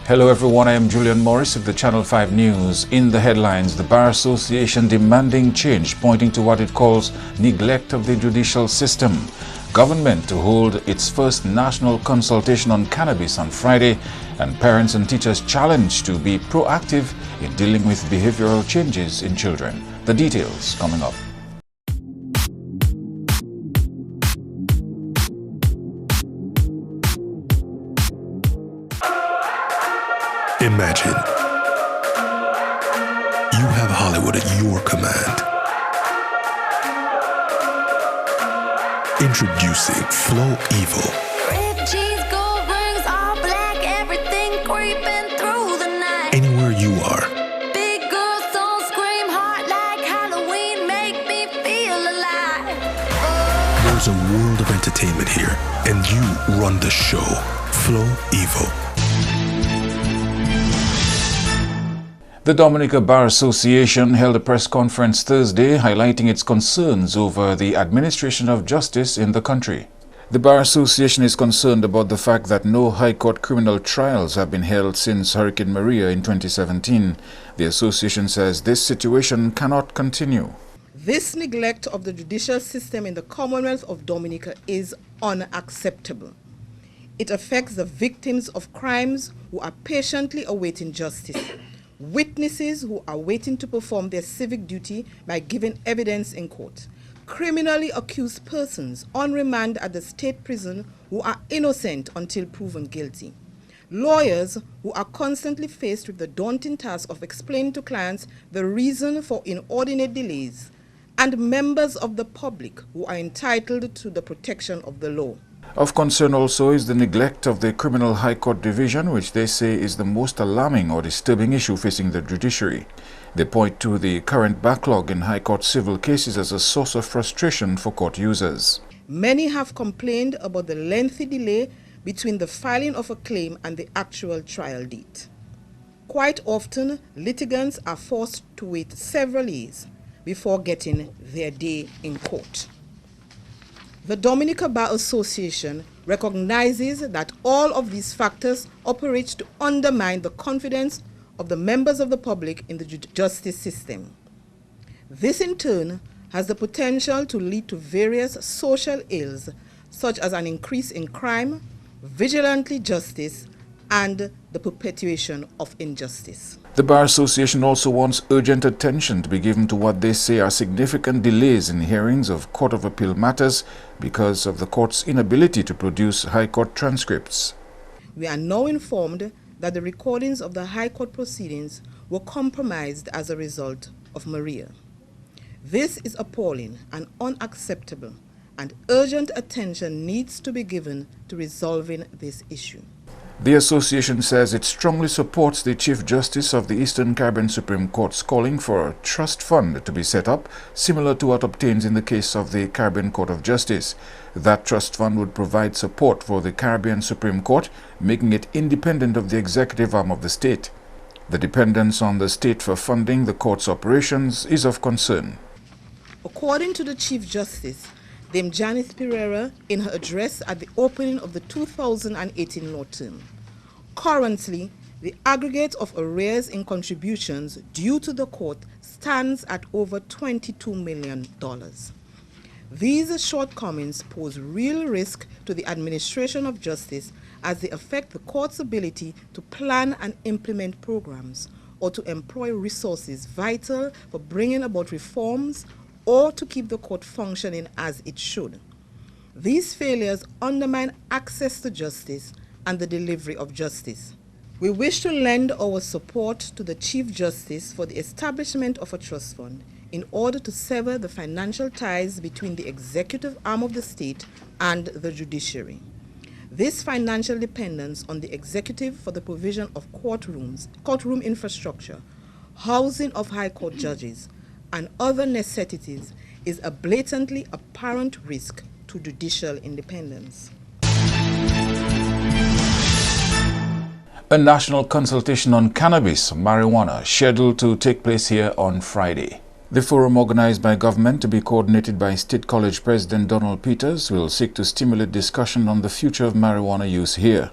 Hello everyone, I am Julian Morris of the Channel 5 News. In the headlines, the Bar Association demanding change, pointing to what it calls neglect of the judicial system. Government to hold its first national consultation on cannabis on Friday, and parents and teachers challenged to be proactive in dealing with behavioral changes in children. The details coming up. Imagine you have Hollywood at your command. Introducing Flow Evil. Red cheese, gold rings, all black, everything creeping through the night. Anywhere you are. Big girls don't scream hard like Halloween, make me feel alive. Oh. There's a world of entertainment here, and you run the show. Flow Evil. The Dominica Bar Association held a press conference Thursday highlighting its concerns over the administration of justice in the country. The Bar Association is concerned about the fact that no High Court criminal trials have been held since Hurricane Maria in 2017. The association says this situation cannot continue. This neglect of the judicial system in the Commonwealth of Dominica is unacceptable. It affects the victims of crimes who are patiently awaiting justice, witnesses who are waiting to perform their civic duty by giving evidence in court, criminally accused persons on remand at the state prison who are innocent until proven guilty, lawyers who are constantly faced with the daunting task of explaining to clients the reason for inordinate delays, and members of the public who are entitled to the protection of the law. Of concern also is the neglect of the Criminal High Court Division, which they say is the most alarming or disturbing issue facing the judiciary. They point to the current backlog in High Court civil cases as a source of frustration for court users. Many have complained about the lengthy delay between the filing of a claim and the actual trial date. Quite often, litigants are forced to wait several years before getting their day in court. The Dominica Bar Association recognizes that all of these factors operate to undermine the confidence of the members of the public in the justice system. This in turn has the potential to lead to various social ills such as an increase in crime, vigilante justice, and the perpetuation of injustice. The Bar Association also wants urgent attention to be given to what they say are significant delays in hearings of Court of Appeal matters because of the court's inability to produce High Court transcripts. We are now informed that the recordings of the High Court proceedings were compromised as a result of Maria. This is appalling and unacceptable, and urgent attention needs to be given to resolving this issue. The association says it strongly supports the Chief Justice of the Eastern Caribbean Supreme Court's calling for a trust fund to be set up, similar to what obtains in the case of the Caribbean Court of Justice. That trust fund would provide support for the Caribbean Supreme Court, making it independent of the executive arm of the state. The dependence on the state for funding the court's operations is of concern. According to the Chief Justice, Dame Janice Pereira, in her address at the opening of the 2018 law term, currently, the aggregate of arrears in contributions due to the court stands at over $22 million. These shortcomings pose real risk to the administration of justice as they affect the court's ability to plan and implement programs or to employ resources vital for bringing about reforms or to keep the court functioning as it should. These failures undermine access to justice and the delivery of justice. We wish to lend our support to the Chief Justice for the establishment of a trust fund in order to sever the financial ties between the executive arm of the state and the judiciary. This financial dependence on the executive for the provision of courtroom infrastructure, housing of High Court judges, and other necessities is a blatantly apparent risk to judicial independence. A national consultation on cannabis, marijuana, scheduled to take place here on Friday. The forum, organized by government to be coordinated by State College President Donald Peters, will seek to stimulate discussion on the future of marijuana use here.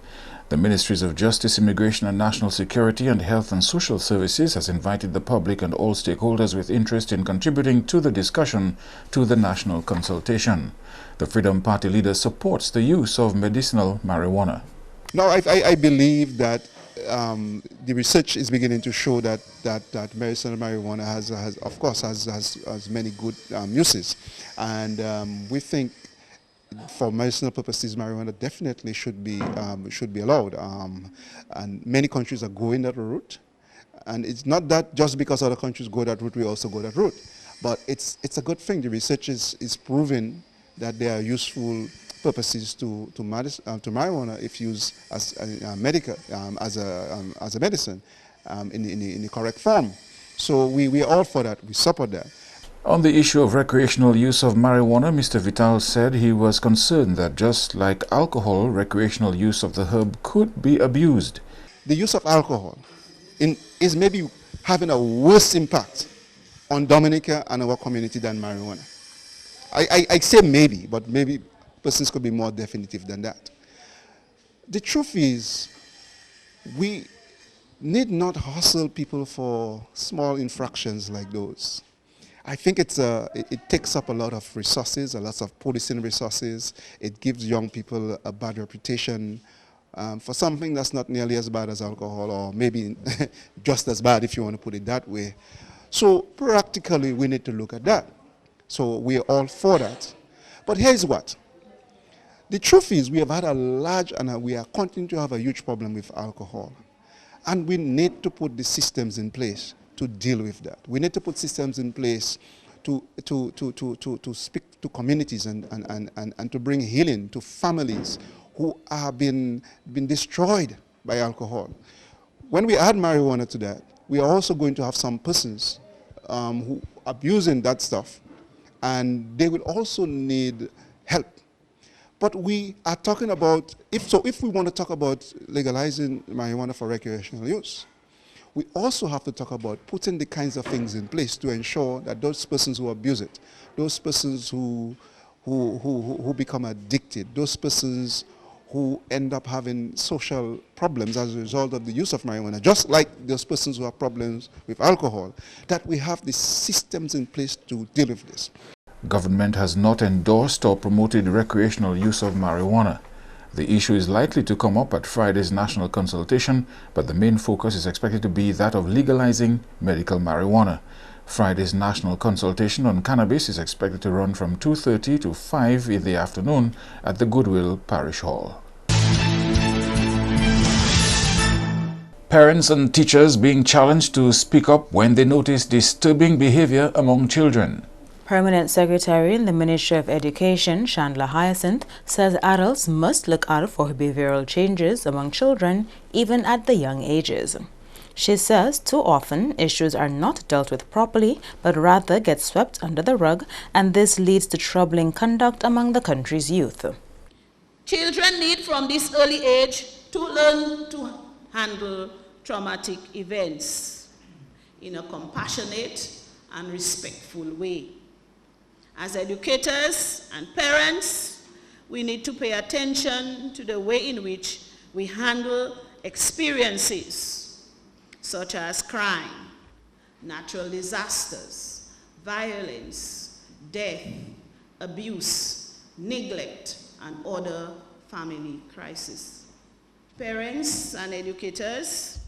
The Ministries of Justice, Immigration and National Security and Health and Social Services has invited the public and all stakeholders with interest in contributing to the discussion to the national consultation. The Freedom Party leader supports the use of medicinal marijuana. No, I believe that the research is beginning to show that medicinal marijuana has many good uses, and we think for medicinal purposes, marijuana definitely should be allowed, and many countries are going that route. And it's not that just because other countries go that route, we also go that route. But it's a good thing. The research is proving that there are useful purposes to marijuana if used as a medicine in the correct form. So we are all for that. We support that. On the issue of recreational use of marijuana, Mr. Vital said he was concerned that just like alcohol, recreational use of the herb could be abused. The use of alcohol is maybe having a worse impact on Dominica and our community than marijuana. I say maybe, but maybe persons could be more definitive than that. The truth is, we need not hustle people for small infractions like those. I think it takes up a lot of resources, a lot of policing resources. It gives young people a bad reputation for something that's not nearly as bad as alcohol, or maybe just as bad if you want to put it that way. So practically we need to look at that. So we're all for that. But here's what. The truth is we have had a large and we are continuing to have a huge problem with alcohol. And we need to put the systems in place to deal with that. We need to put systems in place to speak to communities and to bring healing to families who have been destroyed by alcohol. When we add marijuana to that, we are also going to have some persons who are abusing that stuff, and they will also need help. But we are talking about, if we want to talk about legalizing marijuana for recreational use, we also have to talk about putting the kinds of things in place to ensure that those persons who abuse it, those persons who become addicted, those persons who end up having social problems as a result of the use of marijuana, just like those persons who have problems with alcohol, that we have the systems in place to deal with this. Government has not endorsed or promoted recreational use of marijuana. The issue is likely to come up at Friday's national consultation, but the main focus is expected to be that of legalizing medical marijuana. Friday's national consultation on cannabis is expected to run from 2:30 to 5 in the afternoon at the Goodwill Parish Hall. Parents and teachers being challenged to speak up when they notice disturbing behavior among children. Permanent Secretary in the Ministry of Education, Chandler Hyacinth, says adults must look out for behavioral changes among children, even at the young ages. She says too often issues are not dealt with properly, but rather get swept under the rug, and this leads to troubling conduct among the country's youth. Children need from this early age to learn to handle traumatic events in a compassionate and respectful way. As educators and parents, we need to pay attention to the way in which we handle experiences such as crime, natural disasters, violence, death, abuse, neglect, and other family crises. Parents and educators,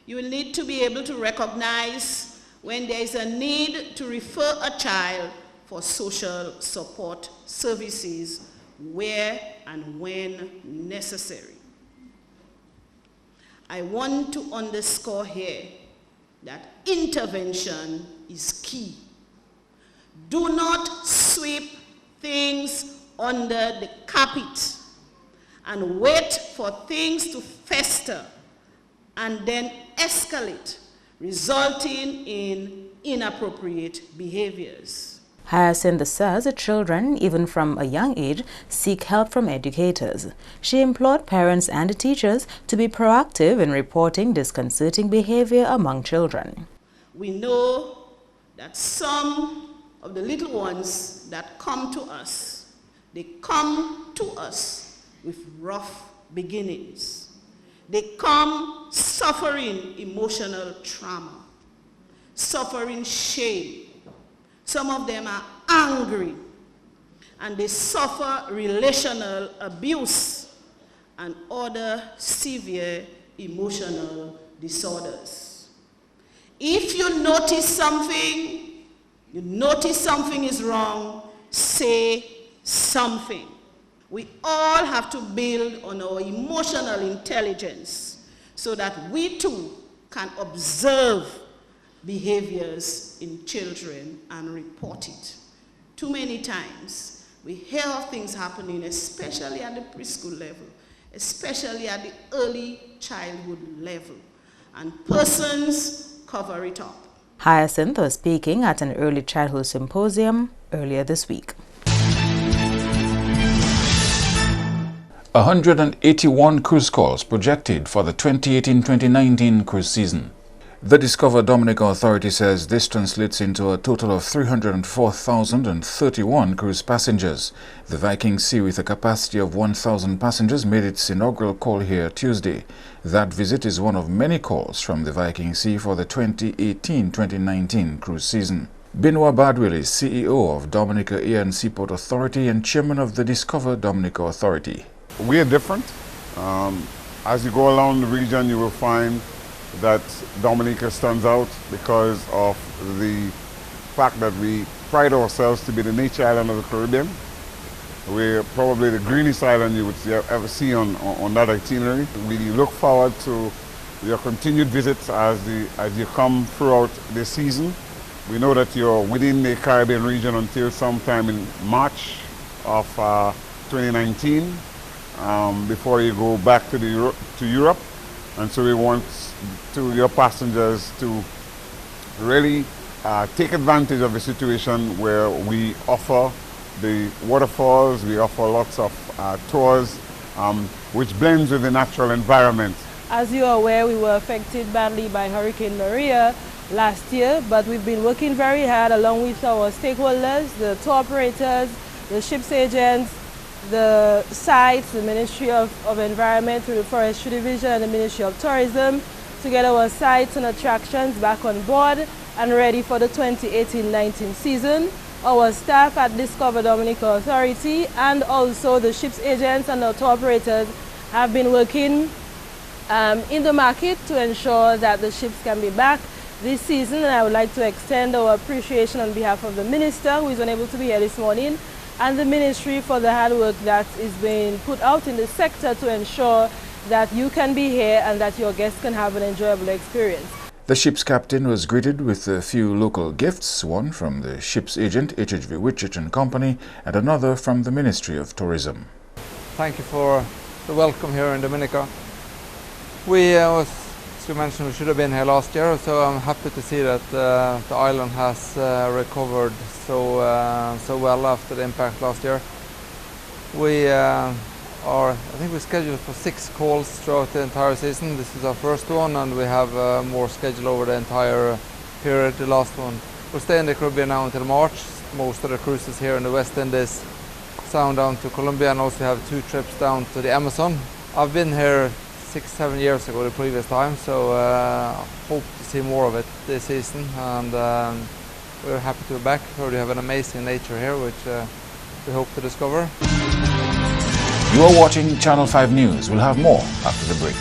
you will need to be able to recognize when there is a need to refer a child for social support services where and when necessary. I want to underscore here that intervention is key. Do not sweep things under the carpet and wait for things to fester and then escalate, resulting in inappropriate behaviors. Hyacinth says that children, even from a young age, seek help from educators. She implored parents and teachers to be proactive in reporting disconcerting behavior among children. We know that some of the little ones that come to us, they come to us with rough beginnings. They come suffering emotional trauma, suffering shame. Some of them are angry, and they suffer relational abuse and other severe emotional disorders. If you notice something is wrong, say something. We all have to build on our emotional intelligence so that we too can observe behaviors in children and report it. Too many times we hear of things happening, especially at the preschool level, especially at the early childhood level, and persons cover it up. Hyacinth was speaking at an early childhood symposium earlier this week. 181 cruise calls projected for the 2018-2019 cruise season. The Discover Dominica Authority says this translates into a total of 304,031 cruise passengers. The Viking Sea, with a capacity of 1,000 passengers, made its inaugural call here Tuesday. That visit is one of many calls from the Viking Sea for the 2018-2019 cruise season. Benoit Badwell is CEO of Dominica Air and Seaport Authority and chairman of the Discover Dominica Authority. We are different. As you go along the region, you will find that Dominica stands out because of the fact that we pride ourselves to be the nature island of the Caribbean. We're probably the greenest island you would ever see on that itinerary. We look forward to your continued visits as you come throughout this season. We know that you're within the Caribbean region until sometime in March of 2019. Before you go back to Europe, and so we want your passengers to really take advantage of the situation where we offer the waterfalls, we offer lots of tours, which blends with the natural environment. As you are aware, we were affected badly by Hurricane Maria last year, but we've been working very hard along with our stakeholders, the tour operators, the ships agents, the sites, the Ministry of Environment through the Forestry Division and the Ministry of Tourism to get our sites and attractions back on board and ready for the 2018-19 season. Our staff at Discover Dominica Authority and also the ships agents and the tour operators have been working in the market to ensure that the ships can be back this season, and I would like to extend our appreciation on behalf of the Minister, who is unable to be here this morning, and the Ministry for the hard work that is being put out in the sector to ensure that you can be here and that your guests can have an enjoyable experience. The ship's captain was greeted with a few local gifts, one from the ship's agent, HHV Whitchurch & Company, and another from the Ministry of Tourism. Thank you for the welcome here in Dominica. As you mentioned, we should have been here last year, so I'm happy to see that the island has recovered so well after the impact last year. I think we're scheduled for 6 calls throughout the entire season. This is our first one, and we have more scheduled over the entire period, the last one. We'll stay in the Caribbean now until March. Most of the cruises here in the West Indies sound down to Colombia, and also have 2 trips down to the Amazon. I've been here 6-7 years ago the previous time, so hope to see more of it this season, and we're happy to be back. Heard you have an amazing nature here, which we hope to discover. You are watching Channel 5 News. We'll have more after the break.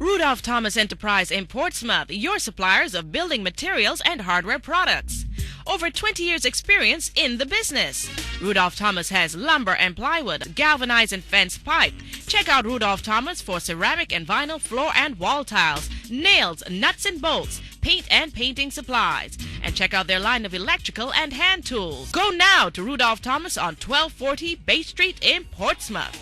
Rudolph Thomas Enterprise in Portsmouth, your suppliers of building materials and hardware products. Over 20 years experience in the business. Rudolph Thomas has lumber and plywood, galvanized and fenced pipe. Check out Rudolph Thomas for ceramic and vinyl floor and wall tiles, nails, nuts and bolts, paint and painting supplies. And check out their line of electrical and hand tools. Go now to Rudolph Thomas on 1240 Bay Street in Portsmouth.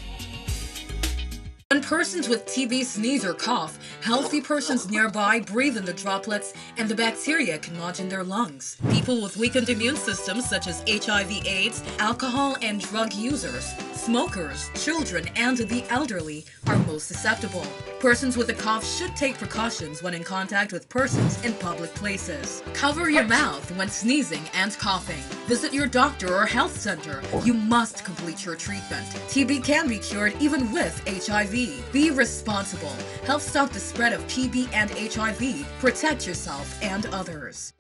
When persons with TB sneeze or cough, healthy persons nearby breathe in the droplets and the bacteria can lodge in their lungs. People with weakened immune systems such as HIV/AIDS, alcohol and drug users, smokers, children, and the elderly are most susceptible. Persons with a cough should take precautions when in contact with persons in public places. Cover your mouth when sneezing and coughing. Visit your doctor or health center. You must complete your treatment. TB can be cured even with HIV. Be responsible. Help stop the spread of TB and HIV. Protect yourself and others.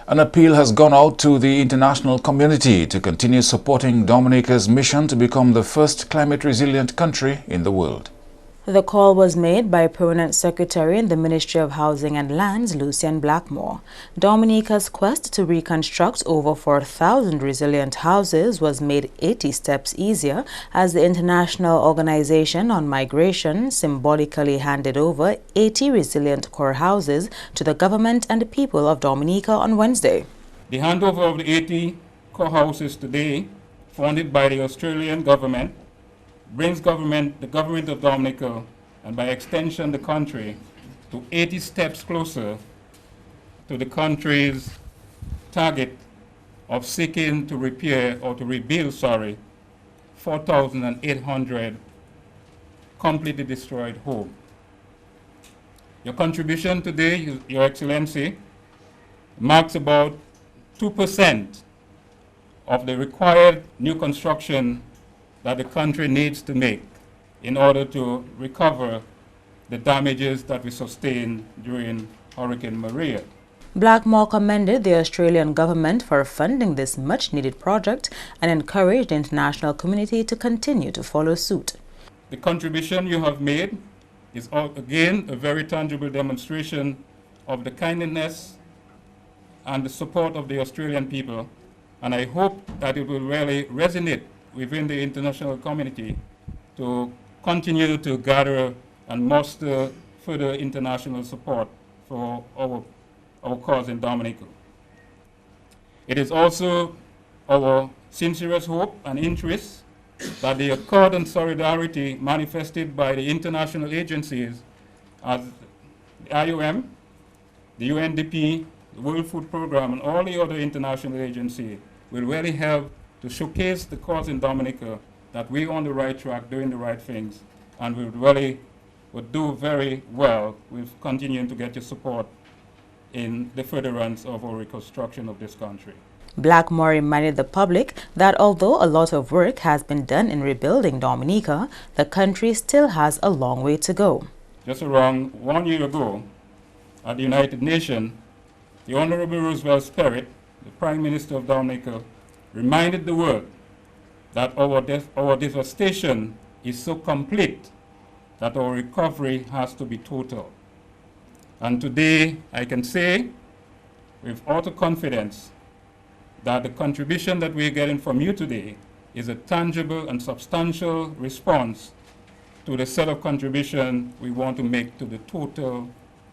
An appeal has gone out to the international community to continue supporting Dominica's mission to become the first climate-resilient country in the world. The call was made by Permanent Secretary in the Ministry of Housing and Lands, Lucian Blackmore. Dominica's quest to reconstruct over 4,000 resilient houses was made 80 steps easier as the International Organization on Migration symbolically handed over 80 resilient core houses to the government and the people of Dominica on Wednesday. The handover of the 80 core houses today, funded by the Australian government, brings the government of Dominica, and by extension the country, to 80 steps closer to the country's target of seeking to repair or to rebuild, 4,800 completely destroyed homes. Your contribution today, Your Excellency, marks about 2% of the required new construction that the country needs to make in order to recover the damages that we sustained during Hurricane Maria. Blackmore commended the Australian government for funding this much-needed project and encouraged the international community to continue to follow suit. The contribution you have made is again a very tangible demonstration of the kindness and the support of the Australian people, and I hope that it will really resonate within the international community to continue to gather and muster further international support for our cause in Dominica. It is also our sincerest hope and interest that the accord and solidarity manifested by the international agencies as the IOM, the UNDP, the World Food Programme, and all the other international agencies will really help to showcase the cause in Dominica that we're on the right track, doing the right things, and we would do very well with continuing to get your support in the furtherance of our reconstruction of this country. Blackmore reminded the public that although a lot of work has been done in rebuilding Dominica, the country still has a long way to go. Just around 1 year ago, at the United Nations, the Honorable Roosevelt Sperrit, the Prime Minister of Dominica, reminded the world that our devastation is so complete that our recovery has to be total. And today, I can say with utter confidence that the contribution that we're getting from you today is a tangible and substantial response to the set of contribution we want to make to the total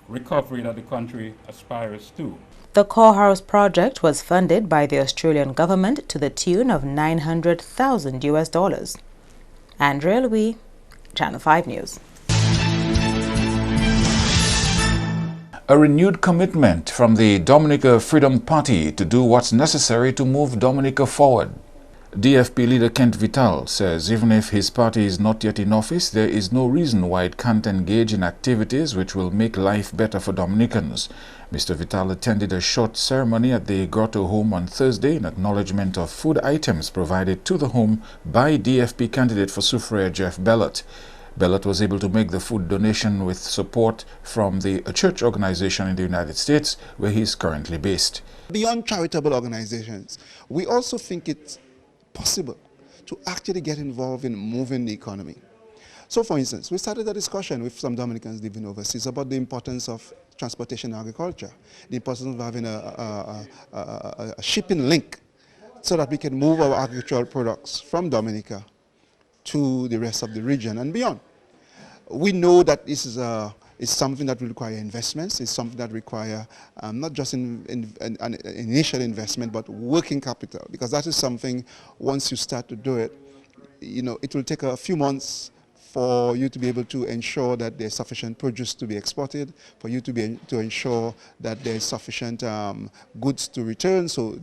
recovery that the country aspires to. The core house project was funded by the Australian government to the tune of $900,000. Andrea Louis, Channel 5 News. A renewed commitment from the Dominica Freedom Party to do what's necessary to move Dominica forward. DFP leader Kent Vital says even if his party is not yet in office, there is no reason why it can't engage in activities which will make life better for Dominicans. Mr. Vital attended a short ceremony at the Grotto home on Thursday in acknowledgement of food items provided to the home by DFP candidate for Soufriere Jeff Bellot. Bellot was able to make the food donation with support from a church organization in the United States where he is currently based. Beyond charitable organizations, we also think it's possible to actually get involved in moving the economy. So for instance, we started a discussion with some Dominicans living overseas about the importance of transportation and agriculture, the importance of having a shipping link so that we can move our agricultural products from Dominica to the rest of the region and beyond. We know that this is something that will require investments. It's something that require not just an initial investment, but working capital, because that is something, once you start to do it, you know, it will take a few months for you to be able to ensure that there's sufficient produce to be exported, for you to ensure that there's sufficient goods to return. So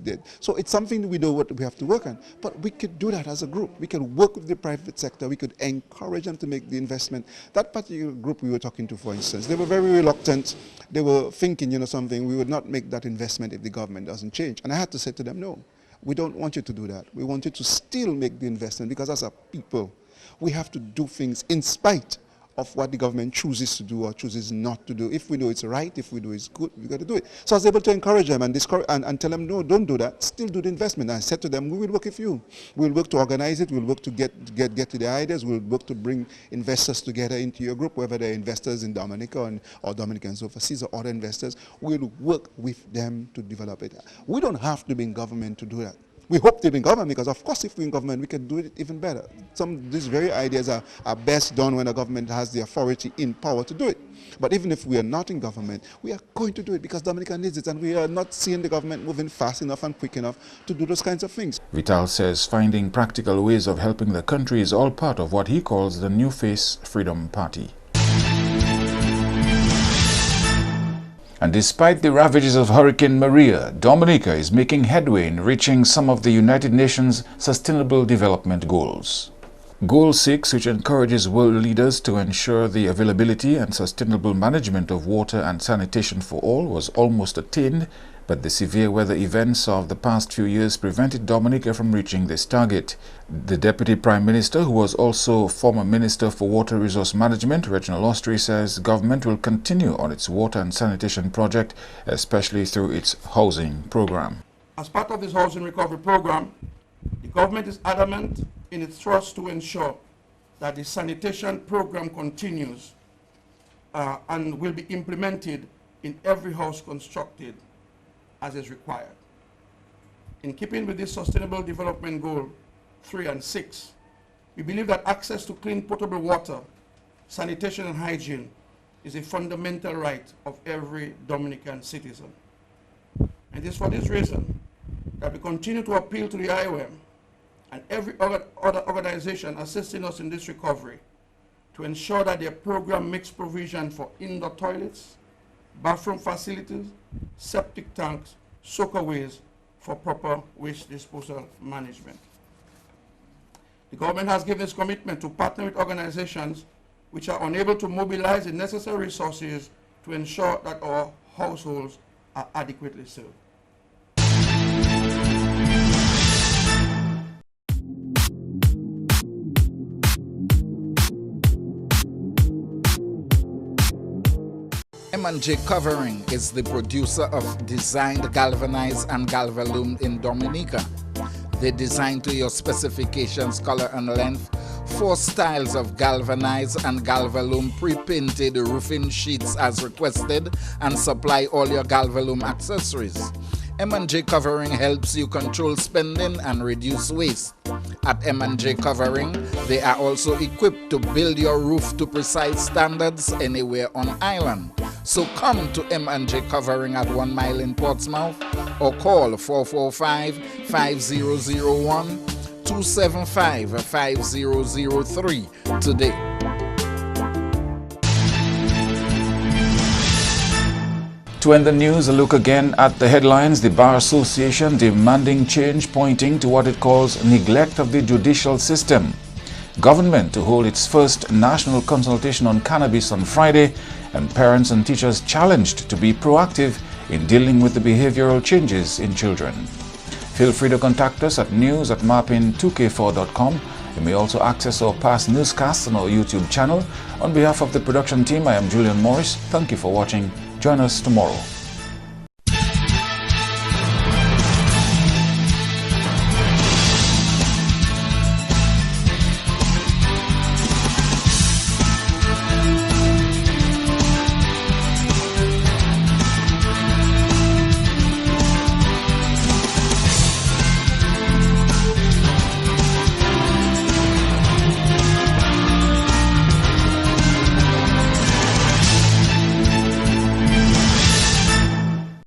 it's something we know what we have to work on. But we could do that as a group. We can work with the private sector. We could encourage them to make the investment. That particular group we were talking to, for instance, they were very reluctant. They were thinking, you know, something, we would not make that investment if the government doesn't change. And I had to say to them, no, we don't want you to do that. We want you to still make the investment, because as a people, we have to do things in spite of what the government chooses to do or chooses not to do. If we know it's right, if we know it's good, we got to do it. So I was able to encourage them and tell them, no, don't do that. Still do the investment. And I said to them, we will work with you. We'll work to organize it. We'll work to get to the ideas. We'll work to bring investors together into your group, whether they're investors in Dominica or Dominicans overseas or other investors. We'll work with them to develop it. We don't have to be in government to do that. We hope to be in government, because of course if we're in government we can do it even better. Some of these very ideas are best done when a government has the authority in power to do it. But even if we are not in government, we are going to do it because Dominica needs it, and we are not seeing the government moving fast enough and quick enough to do those kinds of things. Vital says finding practical ways of helping the country is all part of what he calls the New Face Freedom Party. And despite the ravages of Hurricane Maria, Dominica is making headway in reaching some of the United Nations Sustainable Development Goals. Goal 6, which encourages world leaders to ensure the availability and sustainable management of water and sanitation for all, was almost attained, but the severe weather events of the past few years prevented Dominica from reaching this target. The Deputy Prime Minister, who was also former Minister for Water Resource Management, Reginald Austrie, says government will continue on its water and sanitation project, especially through its housing program. As part of this housing recovery program, the government is adamant in its thrust to ensure that the sanitation program continues and will be implemented in every house constructed as is required. In keeping with this Sustainable Development Goal 3 and 6, we believe that access to clean potable water, sanitation and hygiene is a fundamental right of every Dominican citizen. And it is for this reason that we continue to appeal to the IOM and every other organization assisting us in this recovery to ensure that their program makes provision for indoor toilets, bathroom facilities, septic tanks, soakaways for proper waste disposal management. The government has given its commitment to partner with organizations which are unable to mobilize the necessary resources to ensure that our households are adequately served. M&J Covering is the producer of designed galvanized and galvalume in Dominica. They design to your specifications, color and length, 4 styles of galvanized and galvalume pre-painted roofing sheets as requested, and supply all your galvalume accessories. M&J Covering helps you control spending and reduce waste. At M&J Covering, they are also equipped to build your roof to precise standards anywhere on island. So come to M&J Covering at 1 Mile in Portsmouth or call 445-5001-275-5003 today. To end the news, a look again at the headlines. The Bar Association demanding change, pointing to what it calls neglect of the judicial system. Government to hold its first national consultation on cannabis on Friday, and parents and teachers challenged to be proactive in dealing with the behavioral changes in children. Feel free to contact us at news@marpin2k4.com. You may also access our past newscasts on our YouTube channel. On behalf of the production team, I am Julian Morris. Thank you for watching. Join us tomorrow.